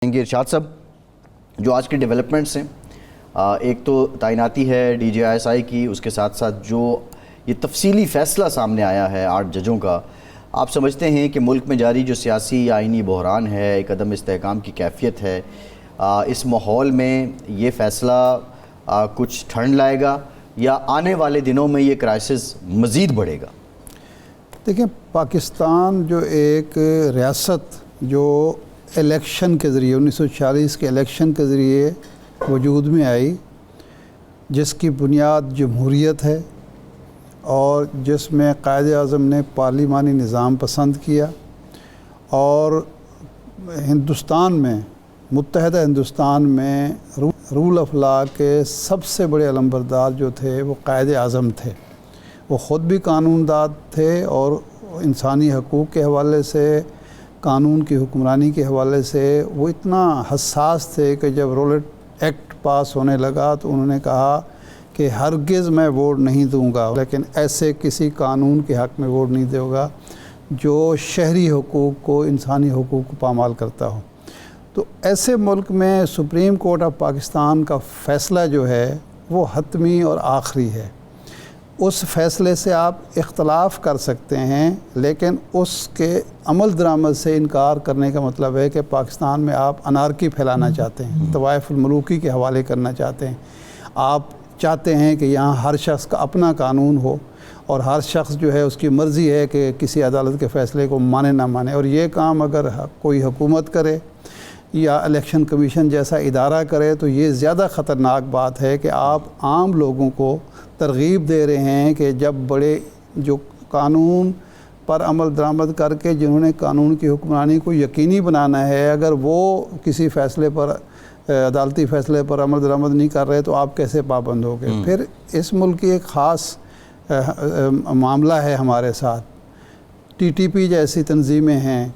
ارشاد صاحب، جو آج کے ڈیولپمنٹس ہیں، ایک تو تعیناتی ہے D J I S I کی، اس کے ساتھ ساتھ جو یہ تفصیلی فیصلہ سامنے آیا ہے 8 ججوں کا، آپ سمجھتے ہیں کہ ملک میں جاری جو سیاسی آئینی بحران ہے، ایک عدم استحکام کی کیفیت ہے، اس ماحول میں یہ فیصلہ کچھ ٹھنڈ لائے گا یا آنے والے دنوں میں یہ کرائسس مزید بڑھے گا؟ دیکھیں، پاکستان جو ایک ریاست جو الیکشن کے ذریعے 1946 کے الیکشن کے ذریعے وجود میں آئی، جس کی بنیاد جمہوریت ہے اور جس میں قائد اعظم نے پارلیمانی نظام پسند کیا، اور ہندوستان میں متحدہ ہندوستان میں رول آف لا کے سب سے بڑے علمبردار جو تھے وہ قائد اعظم تھے۔ وہ خود بھی قانون داد تھے اور انسانی حقوق کے حوالے سے، قانون کی حکمرانی کے حوالے سے وہ اتنا حساس تھے کہ جب رولٹ ایکٹ پاس ہونے لگا تو انہوں نے کہا کہ ہرگز میں ووٹ نہیں دوں گا، لیکن ایسے کسی قانون کے حق میں ووٹ نہیں دوں گا جو شہری حقوق کو، انسانی حقوق کو پامال کرتا ہو۔ تو ایسے ملک میں سپریم کورٹ آف پاکستان کا فیصلہ جو ہے وہ حتمی اور آخری ہے۔ اس فیصلے سے آپ اختلاف کر سکتے ہیں، لیکن اس کے عمل درآمد سے انکار کرنے کا مطلب ہے کہ پاکستان میں آپ انارکی پھیلانا چاہتے ہیں، طوائف الملوکی کے حوالے کرنا چاہتے ہیں۔ آپ چاہتے ہیں کہ یہاں ہر شخص کا اپنا قانون ہو اور ہر شخص جو ہے اس کی مرضی ہے کہ کسی عدالت کے فیصلے کو مانے نہ مانے، اور یہ کام اگر کوئی حکومت کرے یا الیکشن کمیشن جیسا ادارہ کرے تو یہ زیادہ خطرناک بات ہے کہ آپ عام لوگوں کو ترغیب دے رہے ہیں کہ جب بڑے جو قانون پر عمل درآمد کر کے جنہوں نے قانون کی حکمرانی کو یقینی بنانا ہے، اگر وہ کسی فیصلے پر، عدالتی فیصلے پر عمل درآمد نہیں کر رہے تو آپ کیسے پابند ہو گئے؟ پھر اس ملک کی ایک خاص معاملہ ہے ہمارے ساتھ، ٹی ٹی پی جیسی تنظیمیں ہیں،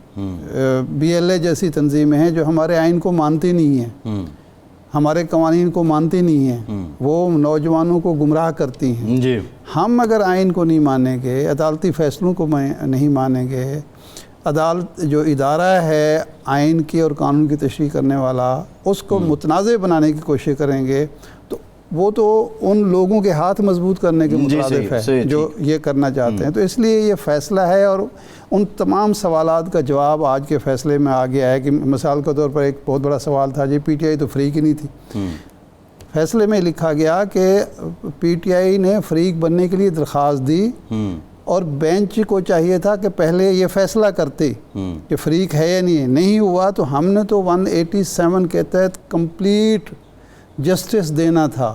بی ایل اے جیسی تنظیمیں ہیں جو ہمارے آئین کو مانتی نہیں ہیں، ہمارے قوانین کو مانتی نہیں ہیں، وہ نوجوانوں کو گمراہ کرتی ہیں۔ جی، ہم اگر آئین کو نہیں مانیں گے، عدالتی فیصلوں کو نہیں مانیں گے، عدالت جو ادارہ ہے آئین کی اور قانون کی تشریح کرنے والا، اس کو متنازع بنانے کی کوشش کریں گے تو وہ تو ان لوگوں کے ہاتھ مضبوط کرنے کے مترادف ہے جو یہ کرنا چاہتے ہیں۔ تو اس لیے یہ فیصلہ ہے، اور ان تمام سوالات کا جواب آج کے فیصلے میں آ گیا ہے کہ مثال کے طور پر ایک بہت بڑا سوال تھا جی پی ٹی آئی تو فریق ہی نہیں تھی۔ فیصلے میں لکھا گیا کہ پی ٹی آئی نے فریق بننے کے لیے درخواست دی اور بینچ کو چاہیے تھا کہ پہلے یہ فیصلہ کرتے کہ فریق ہے یا نہیں ہوا تو ہم نے تو 187 کے تحت کمپلیٹ جسٹس دینا تھا۔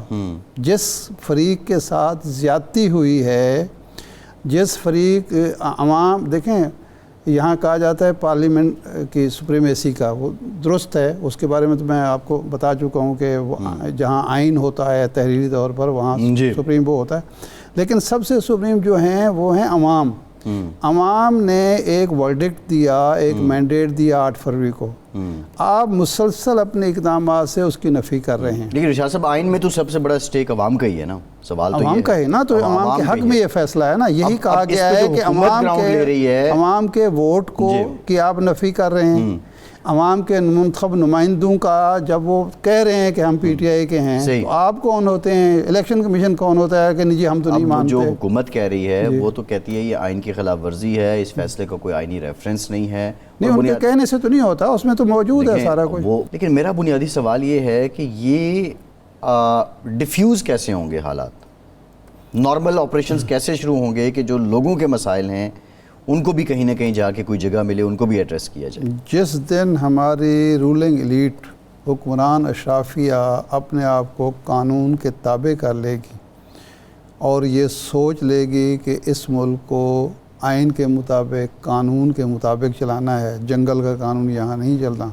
جس فریق کے ساتھ زیادتی ہوئی ہے، جس فریق عوام، دیکھیں یہاں کہا جاتا ہے پارلیمنٹ کی سپریمیسی کا، وہ درست ہے، اس کے بارے میں تو میں آپ کو بتا چکا ہوں کہ جہاں آئین ہوتا ہے تحریری طور پر وہاں سپریم وہ ہوتا ہے، لیکن سب سے سپریم جو ہیں وہ ہیں عوام۔ عوام نے ایک ورڈکٹ دیا، ایک مینڈیٹ دیا 8 فروری کو، آپ مسلسل اپنے اقدامات سے اس کی نفی کر رہے ہیں۔ لیکن ارشاد صاحب، آئین میں تو سب سے بڑا اسٹیک عوام کا ہی ہے نا، سوال تو عوام کا ہے نا، تو عوام کے حق میں یہ فیصلہ ہے نا، یہی کہا گیا ہے کہ عوام کے ووٹ کو کی آپ نفی کر رہے ہیں، عوام کے منتخب نمائندوں کا جب وہ کہہ رہے ہیں کہ ہم پی ٹی آئی کے ہیں تو آپ کون ہوتے ہیں؟ الیکشن کمیشن کون ہوتا ہے کہ نہیں جی ہم تو نہیں مانتے؟ جو حکومت کہہ رہی ہے وہ تو کہتی ہے یہ آئین کی خلاف ورزی ہے، اس فیصلے کا کوئی آئینی ریفرنس نہیں ہے۔ نہیں، ان کے کہنے سے تو نہیں ہوتا، اس میں تو موجود ہے سارا کچھ۔ لیکن میرا بنیادی سوال یہ ہے کہ یہ ڈیفیوز کیسے ہوں گے حالات؟ نارمل آپریشنز کیسے شروع ہوں گے کہ جو لوگوں کے مسائل ہیں ان کو بھی کہیں نہ کہیں جا کے کوئی جگہ ملے، ان کو بھی ایڈریس کیا جائے؟ جس دن ہماری رولنگ ایلیٹ، حکمران اشرافیہ اپنے آپ کو قانون کے تابع کر لے گی اور یہ سوچ لے گی کہ اس ملک کو آئین کے مطابق، قانون کے مطابق چلانا ہے، جنگل کا قانون یہاں نہیں چلنا،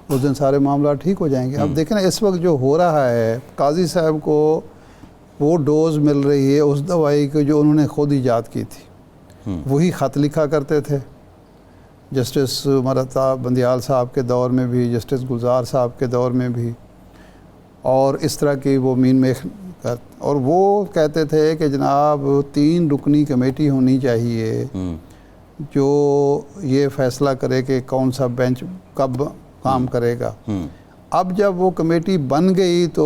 اس دن سارے معاملات ٹھیک ہو جائیں گے۔ اب دیکھیں نا اس وقت جو ہو رہا ہے، قاضی صاحب کو وہ ڈوز مل رہی ہے اس دوائی کو جو انہوں نے خود ایجاد کی تھی، وہی خط لکھا کرتے تھے جسٹس مرتا بندیال صاحب کے دور میں بھی، جسٹس گلزار صاحب کے دور میں بھی، اور اس طرح کی وہ مین میخ، اور وہ کہتے تھے کہ جناب 3 رکنی کمیٹی ہونی چاہیے جو یہ فیصلہ کرے کہ کون سا بینچ کب کام کرے گا. اب جب وہ کمیٹی بن گئی تو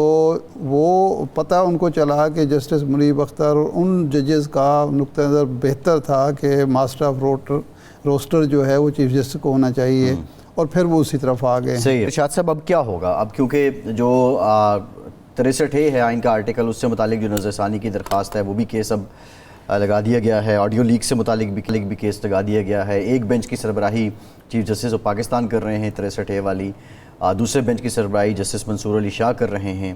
وہ پتہ ان کو چلا کہ جسٹس منیب اختر اور ان ججز کا نقطہ نظر بہتر تھا کہ ماسٹر آف روسٹر جو ہے وہ چیف جسٹس کو ہونا چاہیے, اور پھر وہ اسی طرف آ گئے. صحیح ہے. ارشاد صاحب اب کیا ہوگا اب, کیونکہ جو 63A ہے آئین کا آرٹیکل, اس سے متعلق جو نظر ثانی کی درخواست ہے وہ بھی کیس اب لگا دیا گیا ہے. آڈیو لیک سے متعلق بھی کیس لگا دیا گیا ہے. ایک بینچ کی سربراہی چیف جسٹس آف پاکستان کر رہے ہیں 63A والی, دوسرے بینچ کی سربراہی جسٹس منصور علی شاہ کر رہے ہیں.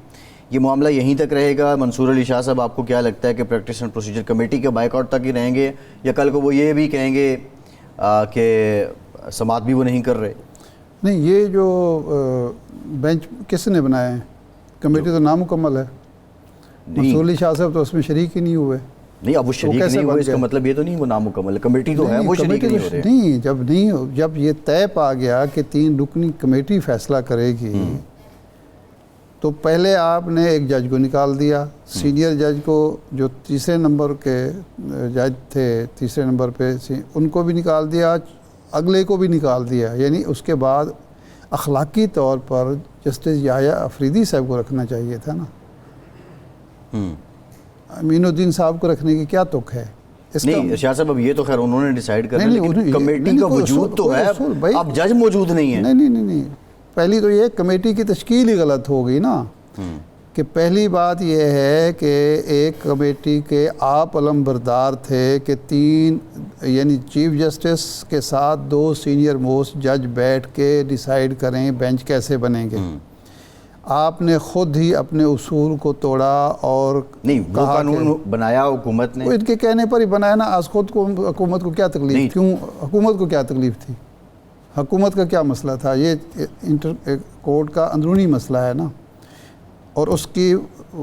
یہ معاملہ یہیں تک رہے گا؟ منصور علی شاہ صاحب آپ کو کیا لگتا ہے کہ پریکٹس اینڈ پروسیجر کمیٹی کے بائیک آؤٹ تک ہی رہیں گے, یا کل کو وہ یہ بھی کہیں گے کہ سماعت بھی وہ نہیں کر رہے؟ نہیں, یہ جو بینچ کس نے بنایا ہے؟ کمیٹی تو نامکمل ہے. منصور علی شاہ صاحب تو اس میں شریک ہی نہیں ہوئے. نہیں, اب وہ شریک نہیں ہوئے اس کا مطلب یہ تو نہیں وہ نامکمل ہے. کمیٹی تو ہے, وہ شریک نہیں ہو رہے. نہیں, جب یہ طے پا گیا کہ 3 رکنی کمیٹی فیصلہ کرے گی, تو پہلے آپ نے ایک جج کو نکال دیا, سینئر جج کو, جو تیسرے نمبر کے جج تھے, تیسرے نمبر پہ ان کو بھی نکال دیا, اگلے کو بھی نکال دیا. یعنی اس کے بعد اخلاقی طور پر جسٹس یحییٰ افریدی صاحب کو رکھنا چاہیے تھا نا. امین الدین صاحب کو رکھنے کی کیا تک ہے؟ نہیں شاہ صاحب, اب یہ تو خیر انہوں نے ڈیسائیڈ کرنا, لیکن کمیٹی کا وجود تو ہے, اب جج موجود نہیں ہے. نہیں, پہلی تو یہ کمیٹی کی تشکیل ہی غلط ہو گئی نا. کہ پہلی بات یہ ہے کہ ایک کمیٹی کے آپ علم بردار تھے کہ 3 یعنی چیف جسٹس کے ساتھ 2 سینئر موسٹ جج بیٹھ کے ڈیسائیڈ کریں بینچ کیسے بنیں گے. آپ نے خود ہی اپنے اصول کو توڑا اور نہیں, وہ قانون بنایا حکومت نے, وہ ان کے کہنے پر ہی بنایا نا. آج خود کو حکومت کو کیا تکلیف, کیوں حکومت کو کیا تکلیف تھی؟ حکومت کا کیا مسئلہ تھا؟ یہ کورٹ کا اندرونی مسئلہ ہے نا. اور اس کی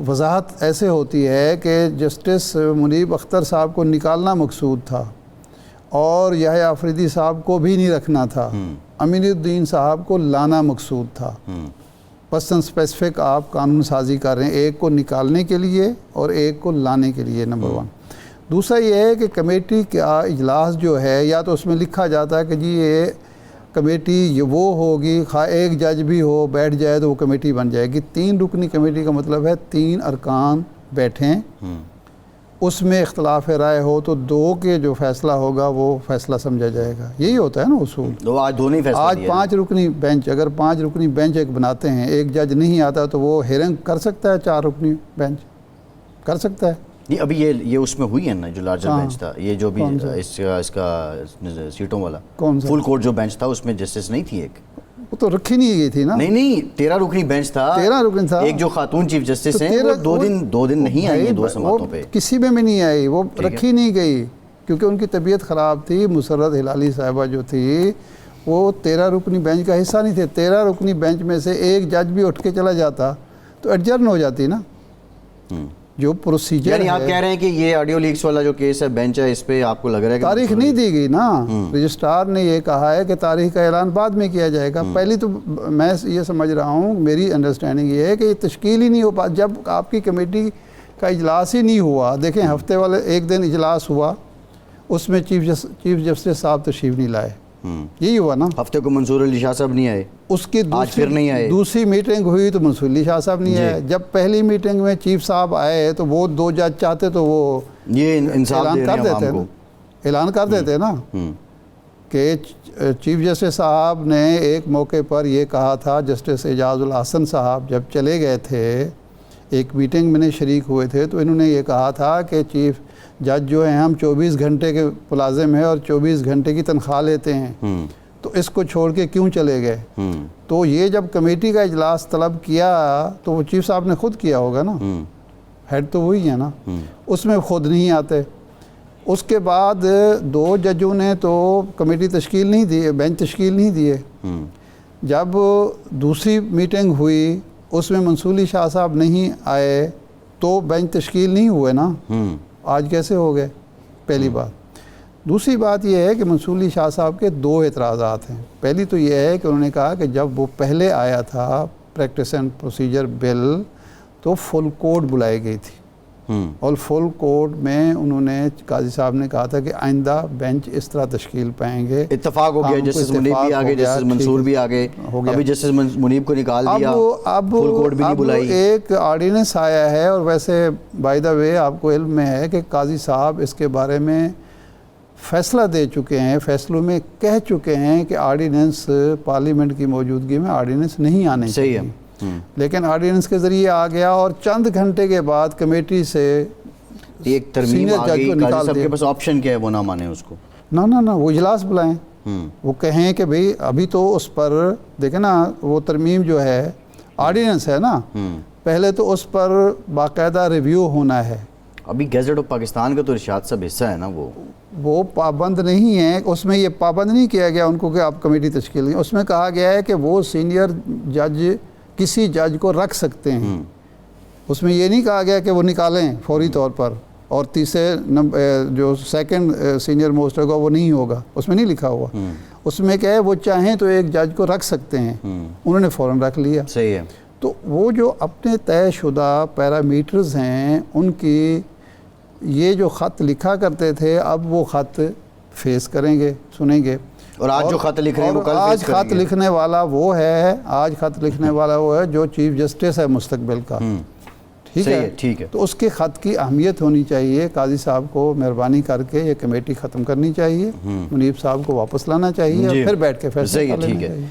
وضاحت ایسے ہوتی ہے کہ جسٹس منیب اختر صاحب کو نکالنا مقصود تھا, اور یحییٰ افریدی صاحب کو بھی نہیں رکھنا تھا. امین الدین صاحب کو لانا مقصود تھا. پرسن اسپیسیفک آپ قانون سازی کر رہے ہیں, ایک کو نکالنے کے لیے اور ایک کو لانے کے لیے, نمبر 1. دوسرا یہ ہے کہ کمیٹی کا اجلاس جو ہے, یا تو اس میں لکھا جاتا ہے کہ جی یہ کمیٹی یہ وہ ہوگی, خواہ ایک جج بھی ہو بیٹھ جائے تو وہ کمیٹی بن جائے گی. 3 رکنی کمیٹی کا مطلب ہے 3 ارکان بیٹھیں, اس میں اختلاف رائے ہو تو 2 کے جو فیصلہ ہوگا وہ فیصلہ سمجھا جائے گا. یہی ہوتا ہے نا اصول. آج 5 رکنی بینچ, اگر 5 رکنی بینچ ایک بناتے ہیں, ایک جج نہیں آتا تو وہ ہیرنگ کر سکتا ہے 4 رکنی بینچ, کر سکتا ہے. نہیں, ابھی یہ اس میں ہوئی ہے نا جو لارجر بینچ تھا, یہ جو بھی اس کا سیٹوں والا فل کورٹ جو بینچ تھا, اس میں جسٹس نہیں تھی ایک, وہ تو رکھی نہیں گئی تھی نا. نہیں 13 رکنی بینچ تھا. 13 رکن تھا. ایک جو خاتون چیف جسٹس ہیں وہ 2 دن نہیں آئی ہیں 2 سماعتوں پہ, کسی میں بھی نہیں آئی, وہ رکھی نہیں گئی کیونکہ ان کی طبیعت خراب تھی. مسرت ہلالی صاحبہ جو تھی وہ 13 رکنی بینچ کا حصہ نہیں تھے. 13 رکنی بینچ میں سے ایک جج بھی اٹھ کے چلا جاتا تو ایڈجرن ہو جاتی نا. جو پروسیجر یعنی آپ کہہ رہے ہیں کہ یہ آڈیو لیکس والا جو کیس ہے بینچ ہے, اس پہ آپ کو لگ رہا ہے کہ تاریخ نہیں دی گئی نا. رجسٹرار نے یہ کہا ہے کہ تاریخ کا اعلان بعد میں کیا جائے گا. پہلی تو میں یہ سمجھ رہا ہوں, میری انڈرسٹینڈنگ یہ ہے کہ یہ تشکیل ہی نہیں ہو پا. جب آپ کی کمیٹی کا اجلاس ہی نہیں ہوا, دیکھیں ہفتے والے ایک دن اجلاس ہوا, اس میں چیف جسٹس صاحب تشریف نہیں لائے, یہی ہوا نا. ہفتے کو منصور علی شاہ صاحب نہیں آئے, اس کی آج پھر نہیں آئے. دوسری میٹنگ ہوئی تو منصور علی شاہ صاحب نہیں آئے. جب پہلی میٹنگ میں چیف صاحب آئے تو وہ 2 جج چاہتے تو وہ یہ اعلان کر دیتے نا کہ چیف جسٹس صاحب نے ایک موقع پر یہ کہا تھا. جسٹس اعجاز الحسن صاحب جب چلے گئے تھے, ایک میٹنگ میں نے شریک ہوئے تھے, تو انہوں نے یہ کہا تھا کہ چیف جج جو ہیں ہم 24 گھنٹے کے ملازم ہیں اور 24 گھنٹے کی تنخواہ لیتے ہیں, تو اس کو چھوڑ کے کیوں چلے گئے. تو یہ جب کمیٹی کا اجلاس طلب کیا تو وہ چیف صاحب نے خود کیا ہوگا نا, ہیڈ تو وہی ہے نا, اس میں خود نہیں آتے. اس کے بعد 2 ججوں نے تو کمیٹی تشکیل نہیں دی, بینچ تشکیل نہیں دیے. جب دوسری میٹنگ ہوئی اس میں منصور علی شاہ صاحب نہیں آئے تو بینچ تشکیل نہیں ہوئے نا. آج کیسے ہو گئے؟ پہلی بات. دوسری بات یہ ہے کہ منصور علی شاہ صاحب کے 2 اعتراضات ہیں. پہلی تو یہ ہے کہ انہوں نے کہا کہ جب وہ پہلے آیا تھا پریکٹس اینڈ پروسیجر بل تو فل کورٹ بلائی گئی تھی, اور فل کورٹ میں انہوں نے قاضی صاحب نے کہا تھا کہ آئندہ بینچ اس طرح تشکیل پائیں گے. اتفاق ہو گیا, جسٹس منیب بھی آگے, جسٹس منصور بھی آگے, ابھی جسٹس منیب کو نکال دیا, فل کورٹ بھی نہیں بلائی. ایک آرڈیننس آیا ہے, اور ویسے بائی دا وے آپ کو علم میں ہے کہ قاضی صاحب اس کے بارے میں فیصلہ دے چکے ہیں, فیصلوں میں کہہ چکے ہیں کہ آرڈیننس پارلیمنٹ کی موجودگی میں آرڈیننس نہیں آنے چاہیے. صحیح ہے, لیکن آرڈیننس کے ذریعے آ گیا, اور چند گھنٹے کے بعد کمیٹی سے ایک ترمیم آ گئی. قاضی صاحب کے پاس آپشن کیا ہے, وہ نہ مانے اس کو. نہ وہ اجلاس بلائیں, وہ کہیں کہ بھئی ابھی تو اس پر دیکھیں نا, وہ ترمیم جو ہے آرڈیننس ہے نا, پہلے تو اس پر باقاعدہ ریویو ہونا ہے. ابھی گیزٹ آف پاکستان کا تو ارشاد صاحب حصہ ہے نا, وہ پابند نہیں ہے, اس میں یہ پابند نہیں کیا گیا ان کو کہ آپ کمیٹی تشکیل دیں. اس میں کہا گیا ہے کہ وہ سینئر جج کسی جج کو رکھ سکتے ہیں. اس میں یہ نہیں کہا گیا کہ وہ نکالیں فوری طور پر, اور تیسرے جو سیکنڈ سینئر موسٹ ہوگا وہ نہیں ہوگا, اس میں نہیں لکھا ہوا. اس میں کیا ہے, وہ چاہیں تو ایک جج کو رکھ سکتے ہیں, انہوں نے فوراً رکھ لیا. صحیح ہے. تو وہ جو اپنے طے شدہ پیرامیٹرز ہیں ان کی, یہ جو خط لکھا کرتے تھے, اب وہ خط فیس کریں گے, سنیں گے. اور آج جو خط لکھ رہے ہیں وہ کل آج فیس کریں خط گے. لکھنے والا وہ ہے, آج خط لکھنے والا وہ ہے جو چیف جسٹس ہے مستقبل کا. ٹھیک ہے, تو اس کے خط کی اہمیت ہونی چاہیے. قاضی صاحب کو مہربانی کر کے یہ کمیٹی ختم کرنی چاہیے, منیب صاحب کو واپس لانا چاہیے, اور پھر بیٹھ کے فیصلہ کر لینا چاہیے.